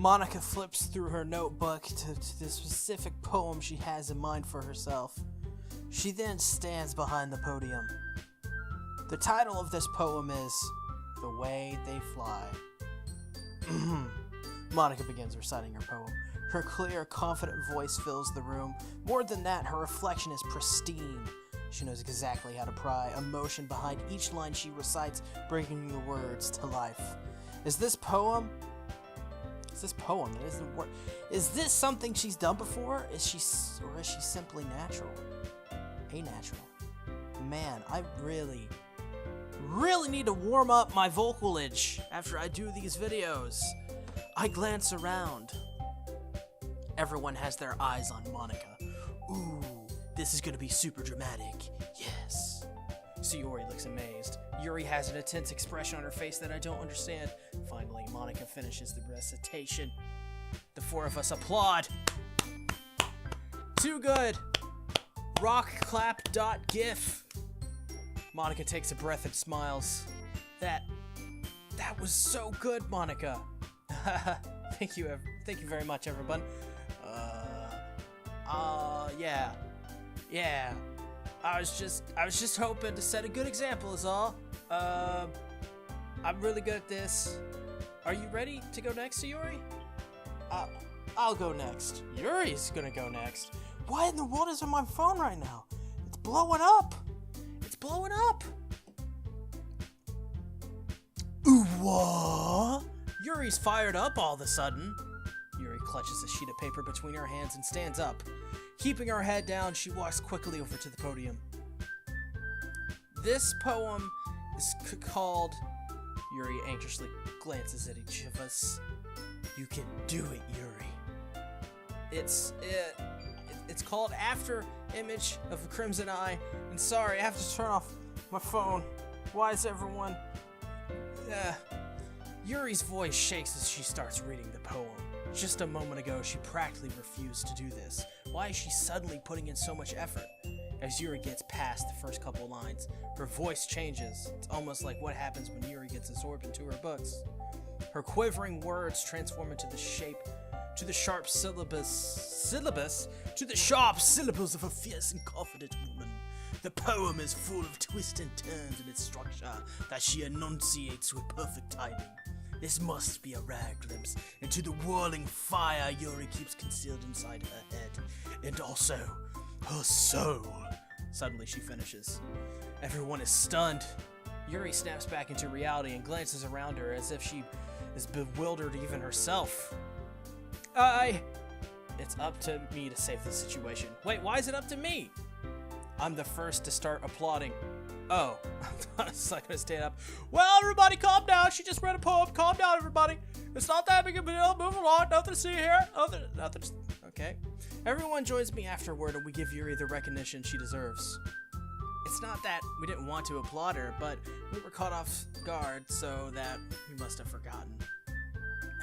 Monica flips through her notebook to the specific poem she has in mind for herself. She then stands behind the podium. The title of this poem is The Way They Fly. Monica begins reciting her poem. Her clear, confident voice fills the room. More than that, her reflection is pristine. She knows exactly how to pry emotion behind each line she recites, bringing the words to life. Is this something she's done before? Is she simply natural? A natural? Man, I really need to warm up my vocalage after I do these videos. I glance around. Everyone has their eyes on Monica. Ooh, this is gonna be super dramatic. Yes. Sayori looks amazed. Yuri has an intense expression on her face that I don't understand. Finally, Monica finishes the recitation. The four of us applaud. Too good. Rockclap.gif. Monica takes a breath and smiles. That was so good, Monica. Thank you very much, everyone. Yeah. I was just hoping to set a good example is all. I'm really good at this. Are you ready to go next, Sayori? I'll go next. Yuri's gonna go next. What in the world is on my phone right now? It's blowing up. Ooh, what? Yuri's fired up all of a sudden. Yuri clutches a sheet of paper between her hands and stands up. Keeping her head down, she walks quickly over to the podium. This poem is called... Yuri anxiously glances at each of us. You can do it, Yuri. It's called After Image of a Crimson Eye. And sorry, I have to turn off my phone. Why is everyone... Yuri's voice shakes as she starts reading the poem. Just a moment ago, she practically refused to do this. Why is she suddenly putting in so much effort? As Yuri gets past the first couple lines, her voice changes. It's almost like what happens when Yuri gets absorbed into her books. Her quivering words transform into the sharp syllables of a fierce and confident woman. The poem is full of twists and turns in its structure that she enunciates with perfect timing. This must be a rare glimpse into the whirling fire Yuri keeps concealed inside her head, and also her soul. Suddenly she finishes. Everyone is stunned. Yuri snaps back into reality and glances around her as if she is bewildered even herself. It's up to me to save the situation. Wait, why is it up to me? I'm the first to start applauding. Oh, I was not gonna stand up. Well, everybody, calm down. She just read a poem. Calm down, everybody. It's not that big a deal. Move along. Nothing to see here. Nothing. Okay. Everyone joins me afterward, and we give Yuri the recognition she deserves. It's not that we didn't want to applaud her, but we were caught off guard, so that we must have forgotten.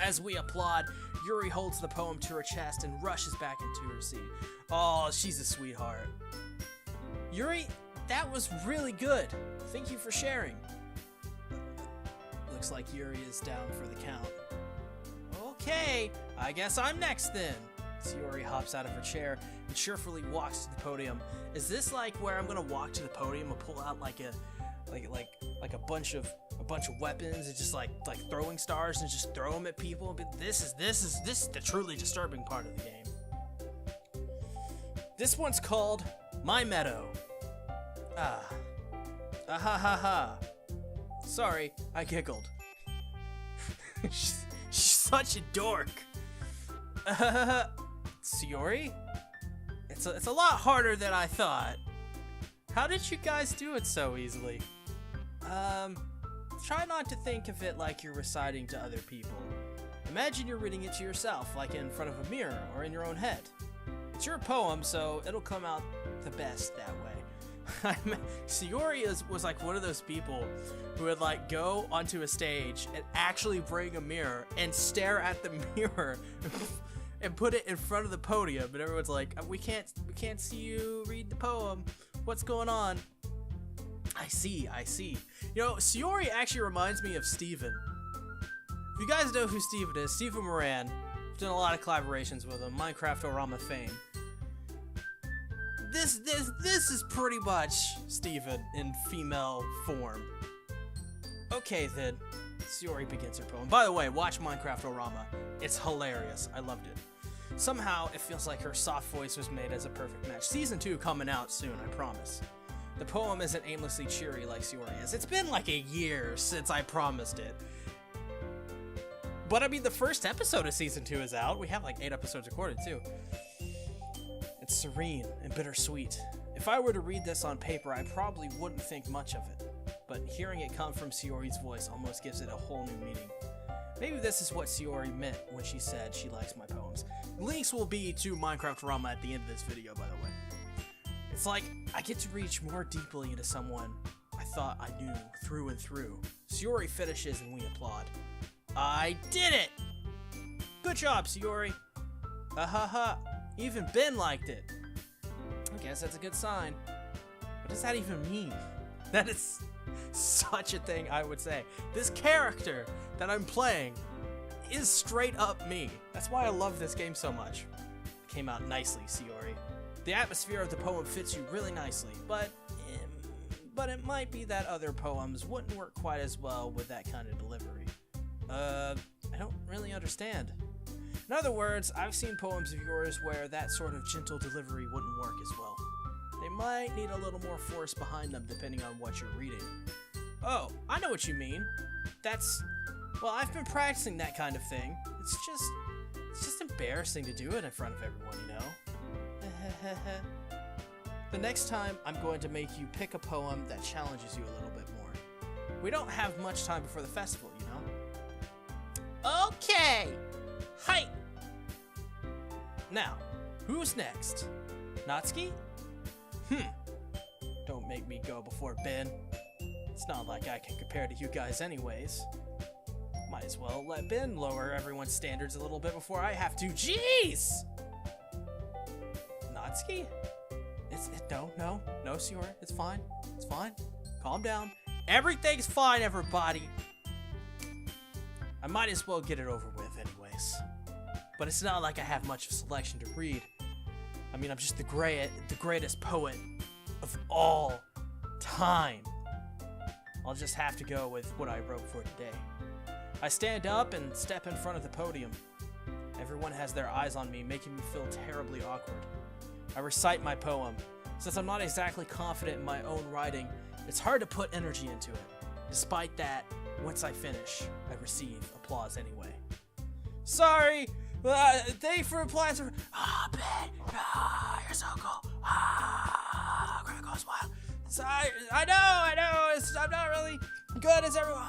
As we applaud, Yuri holds the poem to her chest and rushes back into her seat. Oh, she's a sweetheart. Yuri, that was really good. Thank you for sharing. Looks like Yuri is down for the count. Okay, I guess I'm next then. Yuri hops out of her chair and cheerfully walks to the podium. Is this like where I'm gonna walk to the podium and pull out like a bunch of weapons and just like throwing stars and just throw them at people? But this is the truly disturbing part of the game. This one's called My Meadow. Ha. Sorry, I giggled. She's such a dork. Sayori? It's a lot harder than I thought. How did you guys do it so easily? Try not to think of it like you're reciting to other people. Imagine you're reading it to yourself, like in front of a mirror or in your own head. It's your poem, so it'll come out the best that way. Sayori was like one of those people who would like go onto a stage and actually bring a mirror and stare at the mirror and put it in front of the podium, and everyone's like, we can't see you read the poem. What's going on? I see. You know, Sayori actually reminds me of Steven If you guys know who Steven is, Steven Moran, I've done a lot of collaborations with him, Minecraft-orama fame. This is pretty much Steven in female form. Okay then, Sayori begins her poem. By the way, watch Minecraft-orama. It's hilarious. I loved it. Somehow, it feels like her soft voice was made as a perfect match. Season 2 coming out soon, I promise. The poem isn't aimlessly cheery like Sayori is. It's been like a year since I promised it. But I mean, the first episode of Season 2 is out. We have like 8 episodes recorded too. It's serene and bittersweet. If I were to read this on paper, I probably wouldn't think much of it. But hearing it come from Sayori's voice almost gives it a whole new meaning. Maybe this is what Sayori meant when she said she likes my poems. Links will be to Minecraft-orama at the end of this video, by the way. It's like I get to reach more deeply into someone I thought I knew through and through. Sayori finishes and we applaud. I did it! Good job, Sayori. Ha. Even Ben liked it. I guess that's a good sign. What does that even mean? That is such a thing I would say. This character that I'm playing is straight up me. That's why I love this game so much. It came out nicely, Sayori. The atmosphere of the poem fits you really nicely, but it might be that other poems wouldn't work quite as well with that kind of delivery. I don't really understand. In other words, I've seen poems of yours where that sort of gentle delivery wouldn't work as well. They might need a little more force behind them depending on what you're reading. Oh, I know what you mean. Well, I've been practicing that kind of thing. It's just embarrassing to do it in front of everyone, you know? The next time, I'm going to make you pick a poem that challenges you a little bit more. We don't have much time before the festival, you know? Okay! Hi! Now, who's next? Natsuki? Don't make me go before Ben. It's not like I can compare to you guys anyways. Might as well let Ben lower everyone's standards a little bit before I have to. Jeez! Natsuki? No, Sayori. It's fine. It's fine. Calm down. Everything's fine, everybody. I might as well get it over with anyways. But it's not like I have much of a selection to read. I mean, I'm just the greatest poet of all time. I'll just have to go with what I wrote for today. I stand up and step in front of the podium. Everyone has their eyes on me, making me feel terribly awkward. I recite my poem. Since I'm not exactly confident in my own writing, it's hard to put energy into it. Despite that, once I finish, I receive applause anyway. Sorry! Thank you for applause. Ben! You're so cool. The crowd goes wild. Sorry, I know. I'm not really good as everyone.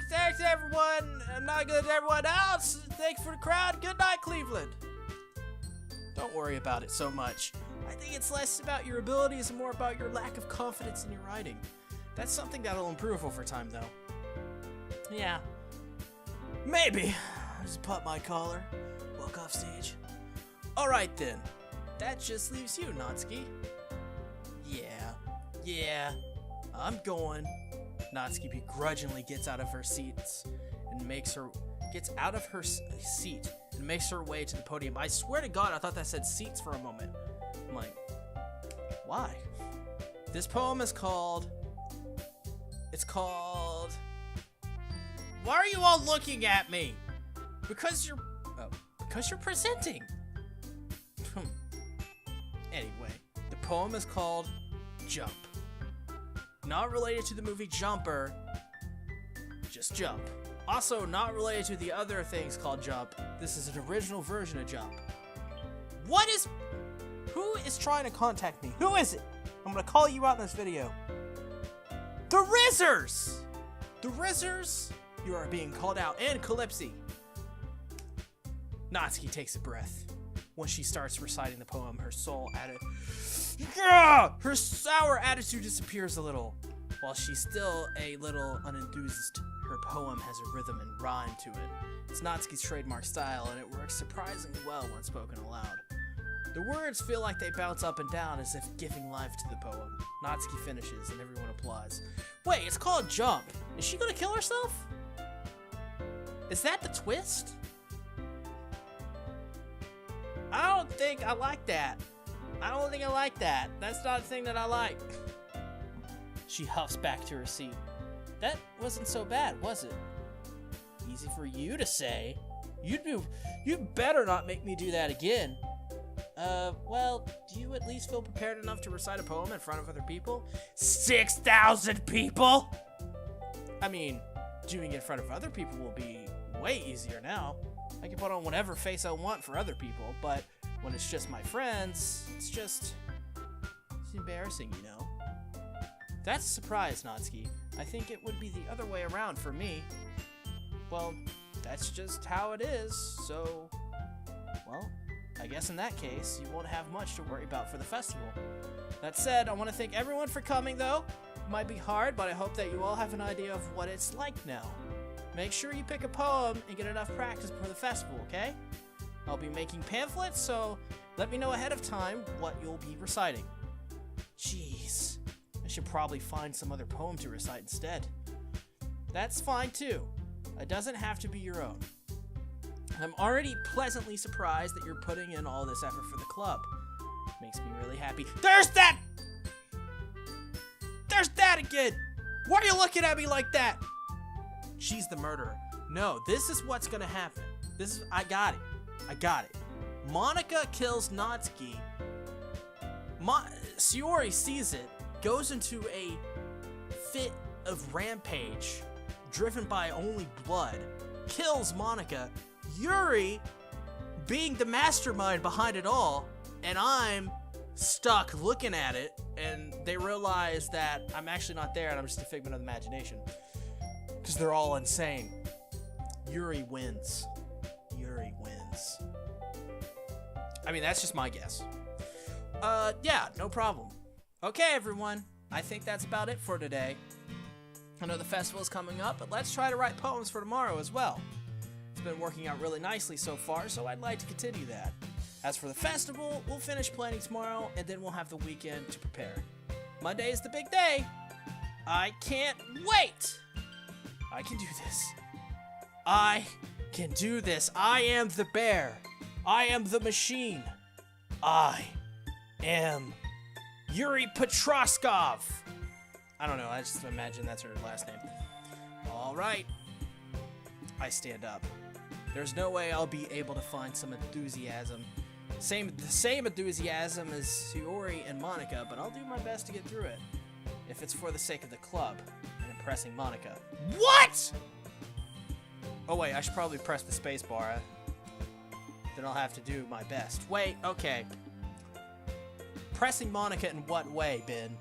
Thanks everyone. I'm not good as everyone else. Thanks for the crowd. Good night, Cleveland. Don't worry about it so much. I think it's less about your abilities and more about your lack of confidence in your writing. That's something that'll improve over time, though. Yeah. Maybe. I just popped my collar. Walk off stage. Alright then. That just leaves you, Natsuki. Yeah. I'm going. Natsuki begrudgingly gets out of her seat and makes her way to the podium. I swear to God, I thought that said seats for a moment. I'm like, why? This poem is called... Why are you all looking at me? Because you're presenting. Anyway, the poem is called Jump. Not related to the movie Jumper, just Jump. Also not related to the other things called Jump. This is an original version of Jump. Who is trying to contact me? Who is it? I'm gonna call you out in this video. The Rizzers! The Rizzers, you are being called out, and Calypsy. Natsuki takes a breath. Once she starts reciting the poem, her sour attitude disappears a little. While she's still a little unenthused, her poem has a rhythm and rhyme to it. It's Natsuki's trademark style, and it works surprisingly well when spoken aloud. The words feel like they bounce up and down as if giving life to the poem. Natsuki finishes and everyone applauds. Wait, it's called Jump. Is she gonna kill herself? Is that the twist? I don't think I like that. I don't think I like that. That's not a thing that I like. She huffs back to her seat. That wasn't so bad, was it? Easy for you to say. You'd better not make me do that again. Well, do you at least feel prepared enough to recite a poem in front of other people? 6,000 people? I mean, doing it in front of other people will be way easier now. I can put on whatever face I want for other people, but when it's just my friends, it's embarrassing, you know? That's a surprise, Natsuki. I think it would be the other way around for me. Well, that's just how it is, so... Well, I guess in that case, you won't have much to worry about for the festival. That said, I want to thank everyone for coming, though. It might be hard, but I hope that you all have an idea of what it's like now. Make sure you pick a poem and get enough practice for the festival, okay? I'll be making pamphlets, so let me know ahead of time what you'll be reciting. Jeez, I should probably find some other poem to recite instead. That's fine, too. It doesn't have to be your own. I'm already pleasantly surprised that you're putting in all this effort for the club. Makes me really happy. There's that again! Why are you looking at me like that? She's the murderer. No, this is what's gonna happen. I got it. Monica kills Natsuki. Shiori sees it, goes into a fit of rampage, driven by only blood, kills Monica. Yuri, being the mastermind behind it all, and I'm stuck looking at it, and they realize that I'm actually not there and I'm just a figment of the imagination. Because they're all insane. Yuri wins. I mean, that's just my guess. Yeah, no problem. Okay, everyone. I think that's about it for today. I know the festival's coming up, but let's try to write poems for tomorrow as well. It's been working out really nicely so far, so I'd like to continue that. As for the festival, we'll finish planning tomorrow, and then we'll have the weekend to prepare. Monday is the big day. I can't wait! I can do this. I can do this. I am the bear. I am the machine. I am Yuri Petroskov. I don't know. I just imagine that's her last name. All right. I stand up. There's no way I'll be able to find some enthusiasm. The same enthusiasm as Shiori and Monica, but I'll do my best to get through it. If it's for the sake of the club and impressing Monica. What?! Oh wait, I should probably press the space bar. Then I'll have to do my best. Wait, okay. Pressing Monica in what way, Ben?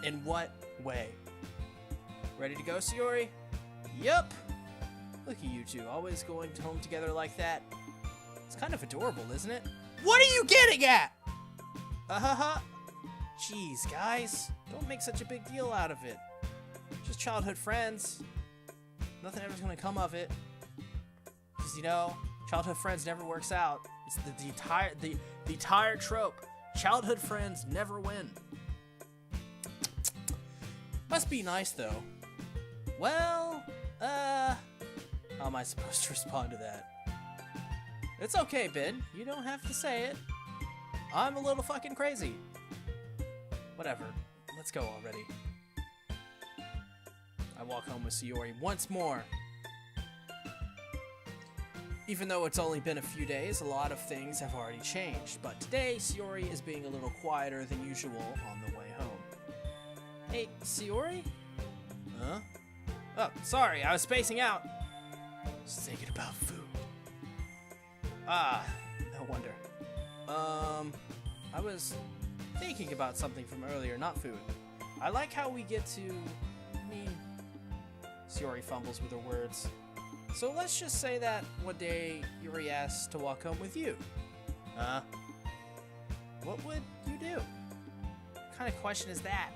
In what way? Ready to go, Shiori? Yup. Look at you two, always going home together like that. It's kind of adorable, isn't it? What are you getting at? Jeez, guys. Don't make such a big deal out of it. Just childhood friends. Nothing ever's gonna come of it. Because, you know, childhood friends never works out. It's the entire trope. Childhood friends never win. Must be nice, though. Well, how am I supposed to respond to that? It's okay, Ben. You don't have to say it. I'm a little fucking crazy. Whatever. Let's go already. I walk home with Shiori once more. Even though it's only been a few days, a lot of things have already changed. But today, Shiori is being a little quieter than usual on the way home. Hey, Shiori? Huh? Oh, sorry, I was spacing out. Just thinking about food. Ah, no wonder. I was thinking about something from earlier, not food. I like how we get to... Shiori fumbles with her words. So let's just say that one day Yuri asks to walk home with you. What would you do? What kind of question is that?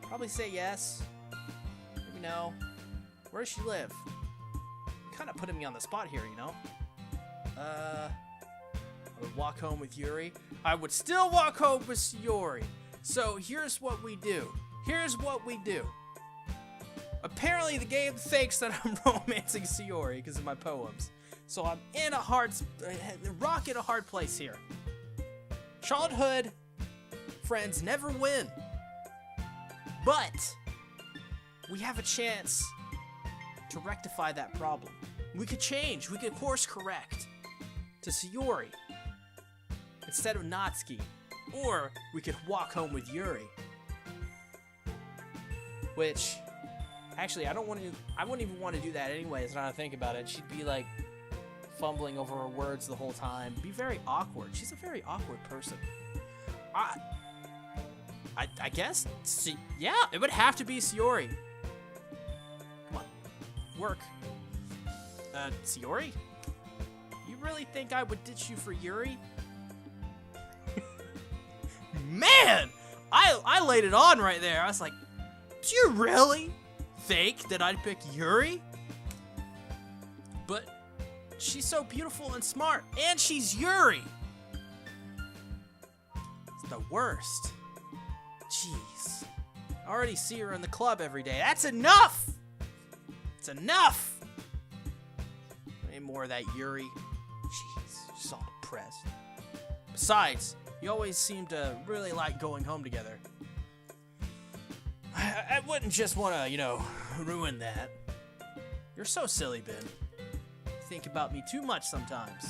Probably say yes. Maybe no. Where does she live? Kind of putting me on the spot here, you know? I would walk home with Yuri. I would still walk home with Sayori. So here's what we do. Apparently the game thinks that I'm romancing Sayori because of my poems. So I'm in a rock in a hard place here. Childhood friends never win. But we have a chance to rectify that problem. We could change. We could course correct to Sayori instead of Natsuki. Or we could walk home with Yuri. Which, actually, I wouldn't even want to do that anyways, now that I think about it. She'd be like fumbling over her words the whole time. Be very awkward. She's a very awkward person. I guess, yeah, it would have to be Sayori. Come on, work. Sayori? You really think I would ditch you for Yuri? Man! I laid it on right there. I was like, do you really think that I'd pick Yuri? But she's so beautiful and smart, and she's Yuri. It's the worst. Jeez. I already see her in the club every day. That's enough! It's enough! Any more of that Yuri? Jeez, she's all depressed. Besides, you always seem to really like going home together. I wouldn't just want to, ruin that. You're so silly, Ben. You think about me too much sometimes.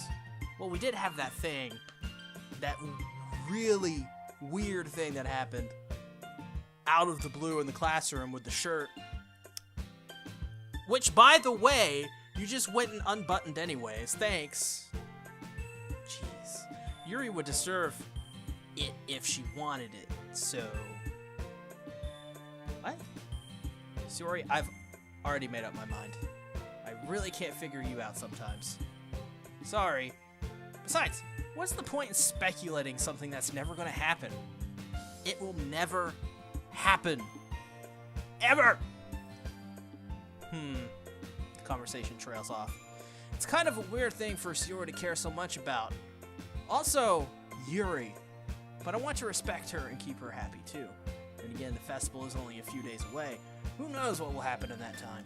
Well, we did have that thing. That really weird thing that happened out of the blue in the classroom with the shirt. Which, by the way, you just went and unbuttoned anyways. Thanks. Jeez. Yuri would deserve it if she wanted it, so... What? Sorry, I've already made up my mind. I really can't figure you out sometimes. Sorry. Besides, what's the point in speculating something that's never gonna happen? It will never happen. Ever! The conversation trails off. It's kind of a weird thing for Sayori to care so much about. Also, Yuri. But I want to respect her and keep her happy too. And again, the festival is only a few days away. Who knows what will happen in that time?